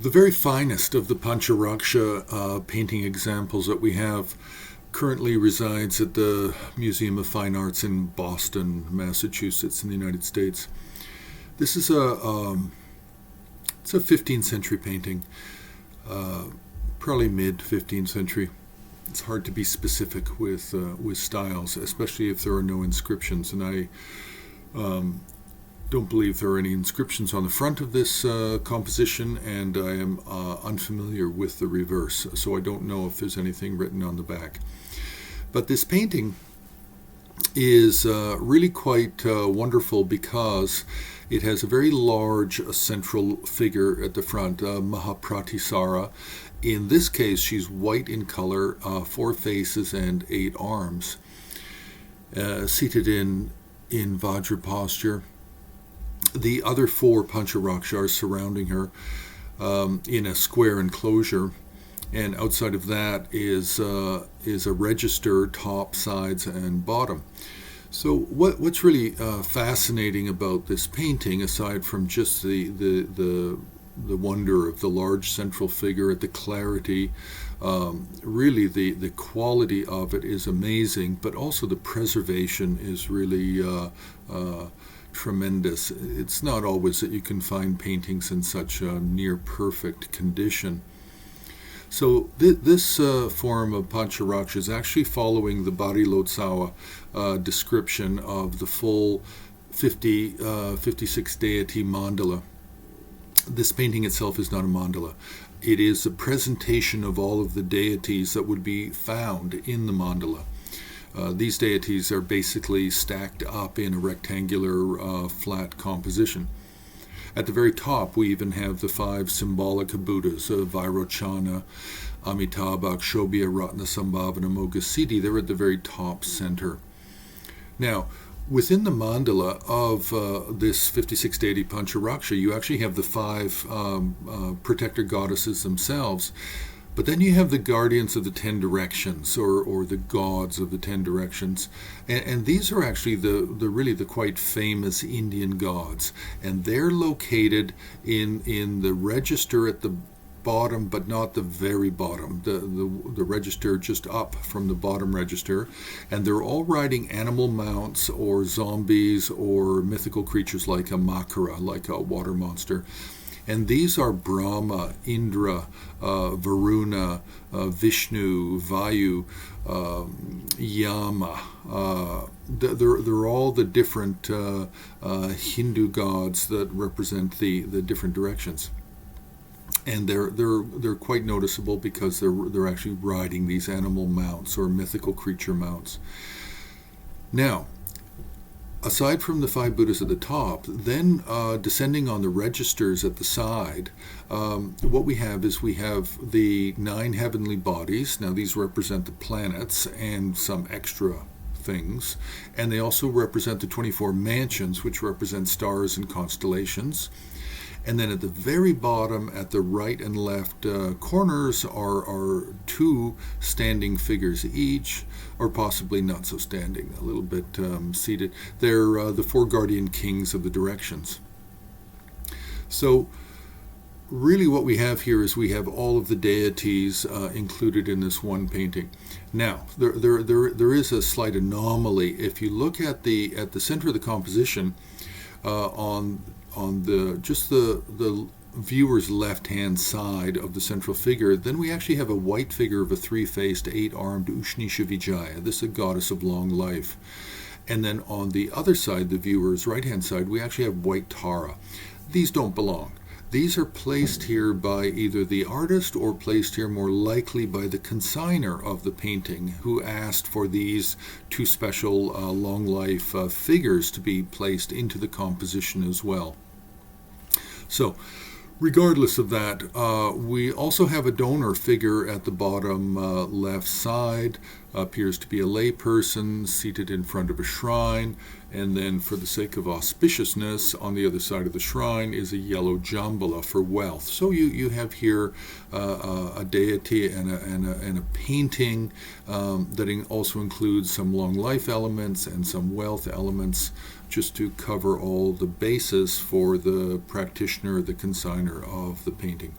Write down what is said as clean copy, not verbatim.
The very finest of the Pancha Raksha painting examples that we have currently resides at the Museum of Fine Arts in Boston, Massachusetts, in the United States. This is it's a 15th century painting, probably mid 15th century. It's hard to be specific with styles, especially if there are no inscriptions, and I don't believe there are any inscriptions on the front of this composition, and I am unfamiliar with the reverse, so I don't know if there's anything written on the back. But this painting is really quite wonderful because it has a very large central figure at the front, Mahapratisara. In this case, she's white in color, 4 faces and 8 arms, seated in Vajra posture. The other 4 Pancha Raksha are surrounding her in a square enclosure, and outside of that is a register, top, sides, and bottom. So what's really fascinating about this painting, aside from just the wonder of the large central figure, the clarity, really the quality of it is amazing, but also the preservation is really tremendous. It's not always that you can find paintings in such a near perfect condition. So this form of Pancha Raksha is actually following the Barilotsawa description of the full 56 deity mandala. This painting itself is not a mandala. It is a presentation of all of the deities that would be found in the mandala. These deities are basically stacked up in a rectangular flat composition. At the very top, we even have the 5 symbolic Buddhas, Vairochana, Amitabha, Akshobhya, Ratnasambhavana, Mogasiddhi. They're at the very top center. Now, within the mandala of this 56 deity Pancha Raksha, you actually have the 5 protector goddesses themselves. But then you have the guardians of the 10 directions, or the gods of the 10 directions, and these are actually the really the quite famous Indian gods, and they're located in the register at the bottom, but not the very bottom, the register just up from the bottom register, and they're all riding animal mounts or zombies or mythical creatures like a makara, like a water monster. And these are Brahma, Indra, Varuna, Vishnu, Vayu, Yama. They're all the different Hindu gods that represent the different directions. And they're quite noticeable because they're actually riding these animal mounts or mythical creature mounts. Now, aside from the 5 Buddhas at the top, then descending on the registers at the side, what we have is we have the 9 heavenly bodies. Now these represent the planets and some extra things, and they also represent the 24 mansions, which represent stars and constellations. And then at the very bottom, at the right and left corners, are 2 standing figures each, or possibly not so standing, a little bit seated. They're the 4 guardian kings of the directions. So really what we have here is we have all of the deities included in this one painting. Now, there is a slight anomaly. If you look at the center of the composition, on the viewer's left-hand side of the central figure, then we actually have a white figure of a 3-faced, 8-armed Ushnisha Vijaya. This is a goddess of long life. And then on the other side, the viewer's right-hand side, we actually have white Tara. These don't belong. These are placed here by either the artist or placed here more likely by the consigner of the painting, who asked for these 2 special long life figures to be placed into the composition as well. So, regardless of that, we also have a donor figure at the bottom left side. Appears to be a layperson seated in front of a shrine, and then for the sake of auspiciousness, on the other side of the shrine is a yellow jambala for wealth. So you have here a deity and a painting that also includes some long life elements and some wealth elements, just to cover all the bases for the practitioner, the consigner of the painting.